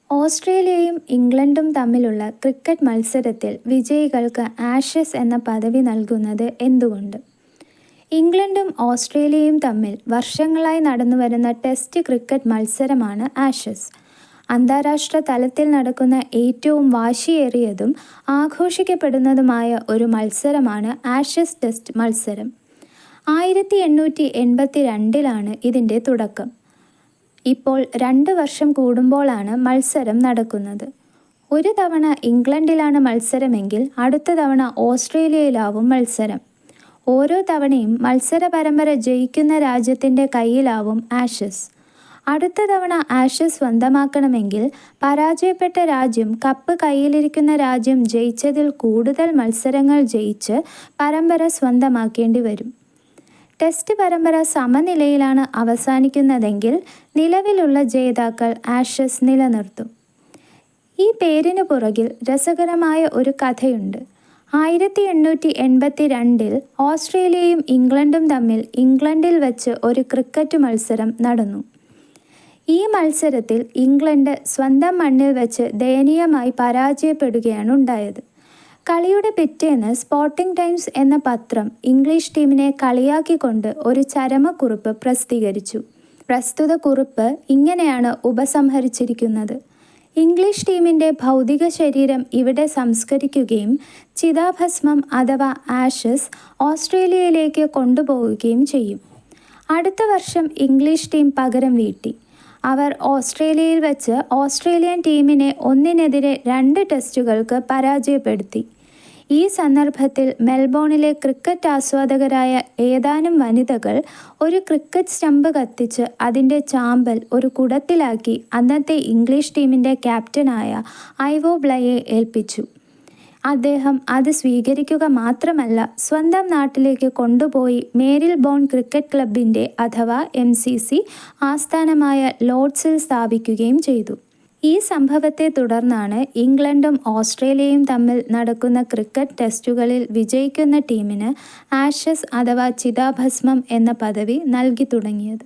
ഓസ്ട്രേലിയയും ഇംഗ്ലണ്ടും തമ്മിലുള്ള ക്രിക്കറ്റ് മത്സരത്തിൽ വിജയികൾക്ക് ആഷസ് എന്ന പദവി നൽകുന്നത് എന്തുകൊണ്ട്? ഇംഗ്ലണ്ടും ഓസ്ട്രേലിയയും തമ്മിൽ വർഷങ്ങളായി നടന്നുവരുന്ന ടെസ്റ്റ് ക്രിക്കറ്റ് മത്സരമാണ് ആഷസ്. അന്താരാഷ്ട്ര തലത്തിൽ നടക്കുന്ന ഏറ്റവും വാശിയേറിയതും ആഘോഷിക്കപ്പെടുന്നതുമായ ഒരു മത്സരമാണ് ആഷസ് ടെസ്റ്റ് മത്സരം. 1882 ഇതിൻ്റെ തുടക്കം. ഇപ്പോൾ 2 വർഷം കൂടുമ്പോഴാണ് മത്സരം നടക്കുന്നത്. ഒരു തവണ ഇംഗ്ലണ്ടിലാണ് മത്സരമെങ്കിൽ അടുത്ത തവണ ഓസ്ട്രേലിയയിലാവും മത്സരം. ഓരോ തവണയും മത്സര പരമ്പര ജയിക്കുന്ന രാജ്യത്തിൻ്റെ കയ്യിലാവും ആഷസ്. അടുത്ത തവണ ആഷസ് സ്വന്തമാക്കണമെങ്കിൽ പരാജയപ്പെട്ട രാജ്യം കപ്പ് കയ്യിലിരിക്കുന്ന രാജ്യം ജയിച്ചതിൽ കൂടുതൽ മത്സരങ്ങൾ ജയിച്ച് പരമ്പര സ്വന്തമാക്കേണ്ടി വരും. ടെസ്റ്റ് പരമ്പര സമനിലയിലാണ് അവസാനിക്കുന്നതെങ്കിൽ നിലവിലുള്ള ജേതാക്കൾ ആഷസ് നിലനിർത്തും. ഈ പേരിനു പുറകിൽ രസകരമായ ഒരു കഥയുണ്ട്. 1882 ഓസ്ട്രേലിയയും ഇംഗ്ലണ്ടും തമ്മിൽ ഇംഗ്ലണ്ടിൽ വച്ച് ഒരു ക്രിക്കറ്റ് മത്സരം നടന്നു. ഈ മത്സരത്തിൽ ഇംഗ്ലണ്ട് സ്വന്തം മണ്ണിൽ വച്ച് ദയനീയമായി പരാജയപ്പെടുകയാണ് ഉണ്ടായത്. കളിയുടെ പിറ്റേന്ന് സ്പോർട്ടിംഗ് ടൈംസ് എന്ന പത്രം ഇംഗ്ലീഷ് ടീമിനെ കളിയാക്കിക്കൊണ്ട് ഒരു ചരമക്കുറിപ്പ് പ്രസിദ്ധീകരിച്ചു. പ്രസ്തുത കുറിപ്പ് ഇങ്ങനെയാണ് ഉപസംഹരിച്ചിരിക്കുന്നത്: ഇംഗ്ലീഷ് ടീമിൻ്റെ ഭൗതിക ശരീരം ഇവിടെ സംസ്കരിക്കുകയും ചിതാഭസ്മം അഥവാ ആഷസ് ഓസ്ട്രേലിയയിലേക്ക് കൊണ്ടുപോവുകയും ചെയ്യും. അടുത്ത വർഷം ഇംഗ്ലീഷ് ടീം പകരം വീട്ടി. അവർ ഓസ്ട്രേലിയയിൽ വച്ച് ഓസ്ട്രേലിയൻ ടീമിനെ 1-2 ടെസ്റ്റുകൾക്ക് പരാജയപ്പെടുത്തി. ഈ സന്ദർഭത്തിൽ മെൽബോണിലെ ക്രിക്കറ്റ് ആസ്വാദകരായ ഏതാനും വനിതകൾ ഒരു ക്രിക്കറ്റ് സ്റ്റമ്പ് കത്തിച്ച് അതിൻ്റെ ചാമ്പൽ ഒരു കുടത്തിലാക്കി അന്നത്തെ ഇംഗ്ലീഷ് ടീമിൻ്റെ ക്യാപ്റ്റനായ ഐവോ ബ്ലയെ ഏൽപ്പിച്ചു. അദ്ദേഹം അത് സ്വീകരിക്കുക മാത്രമല്ല, സ്വന്തം നാട്ടിലേക്ക് കൊണ്ടുപോയി മേരിൽ ബോൺ ക്രിക്കറ്റ് ക്ലബിൻ്റെ അഥവാ MCC ആസ്ഥാനമായ ലോർഡ്സിൽ സ്ഥാപിക്കുകയും ചെയ്തു. ഈ സംഭവത്തെ തുടർന്നാണ് ഇംഗ്ലണ്ടും ഓസ്ട്രേലിയയും തമ്മിൽ നടക്കുന്ന ക്രിക്കറ്റ് ടെസ്റ്റുകളിൽ വിജയിക്കുന്ന ടീമിന് ആഷസ് അഥവാ ചിതാഭസ്മം എന്ന പദവി നൽകി തുടങ്ങിയത്.